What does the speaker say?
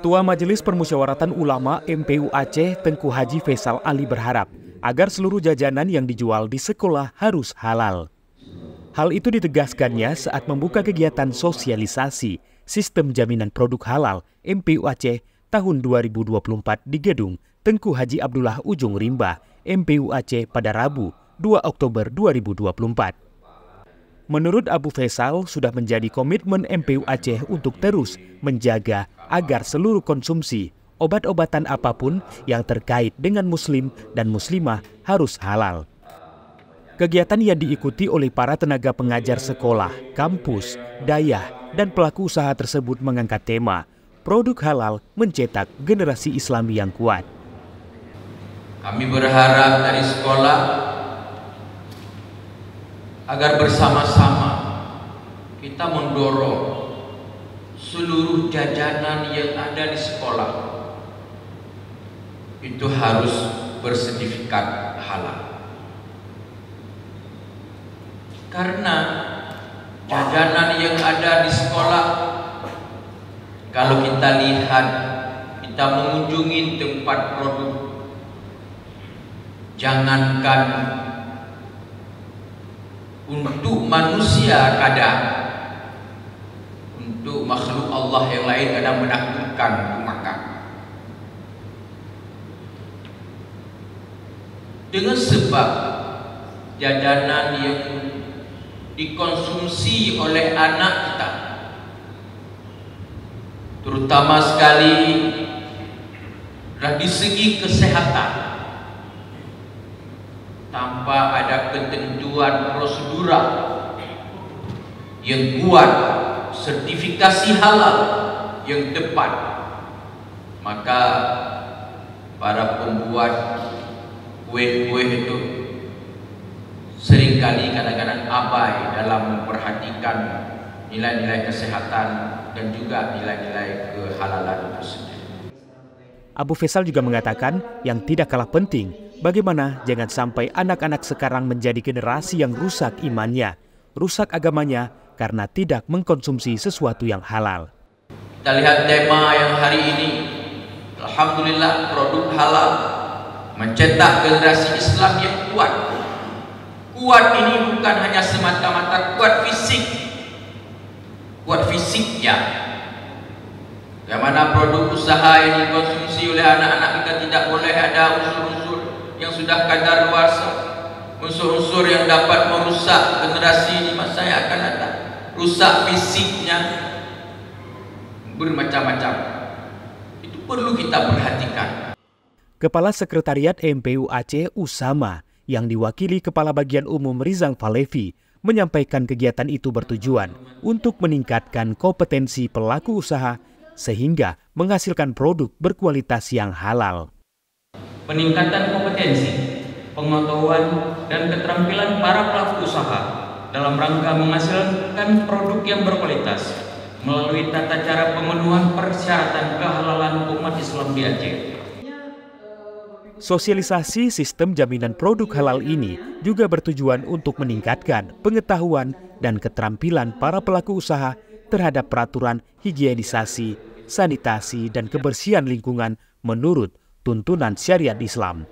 Ketua Majelis Permusyawaratan Ulama MPU Aceh Tengku Haji Faisal Ali berharap agar seluruh jajanan yang dijual di sekolah harus halal. Hal itu ditegaskannya saat membuka kegiatan sosialisasi Sistem Jaminan Produk Halal MPU Aceh tahun 2024 di Gedung Tengku Haji Abdullah Ujung Rimba, MPU Aceh pada Rabu 2 Oktober 2024. Menurut Abu Faisal, sudah menjadi komitmen MPU Aceh untuk terus menjaga agar seluruh konsumsi obat-obatan apapun yang terkait dengan muslim dan muslimah harus halal. Kegiatan yang diikuti oleh para tenaga pengajar sekolah, kampus, dayah, dan pelaku usaha tersebut mengangkat tema Produk Halal Mencetak Generasi Islami yang Kuat. Kami berharap dari sekolah agar bersama-sama kita mendorong seluruh jajanan yang ada di sekolah itu harus bersertifikat halal. Karena jajanan yang ada di sekolah, kalau kita lihat, kita mengunjungi tempat produk, jangankan untuk manusia kadang, untuk makhluk Allah yang lain kadang menakutkan untuk makan. Dengan sebab jajanan yang dikonsumsi oleh anak kita, terutama sekali dari segi kesehatan, tanpa ada ketentuan prosedural yang kuat, sertifikasi halal yang tepat, maka para pembuat kue-kue itu seringkali kadang-kadang abai dalam memperhatikan nilai-nilai kesehatan dan juga nilai-nilai kehalalan tersebut. Abu Faisal juga mengatakan yang tidak kalah penting, bagaimana jangan sampai anak-anak sekarang menjadi generasi yang rusak imannya, rusak agamanya karena tidak mengkonsumsi sesuatu yang halal. Kita lihat tema yang hari ini, alhamdulillah, produk halal mencetak generasi Islam yang kuat. Kuat ini bukan hanya semata-mata kuat fisik, kuat fisiknya. Yang mana produk usaha yang dikonsumsi oleh anak-anak kita tidak boleh ada unsur-unsur yang sudah kadaluarsa, unsur-unsur yang dapat merusak generasi di masa yang akan datang. Rusak fisiknya bermacam-macam. Itu perlu kita perhatikan. Kepala Sekretariat MPU Aceh Usama yang diwakili Kepala Bagian Umum Rizal Falevi menyampaikan kegiatan itu bertujuan untuk meningkatkan kompetensi pelaku usaha sehingga menghasilkan produk berkualitas yang halal. Peningkatan kompetensi, pengetahuan, dan keterampilan para pelaku usaha dalam rangka menghasilkan produk yang berkualitas melalui tata cara pemenuhan persyaratan kehalalan umat Islam di Aceh. Sosialisasi sistem jaminan produk halal ini juga bertujuan untuk meningkatkan pengetahuan dan keterampilan para pelaku usaha terhadap peraturan higienisasi, sanitasi, dan kebersihan lingkungan menurut tuntunan syariat Islam.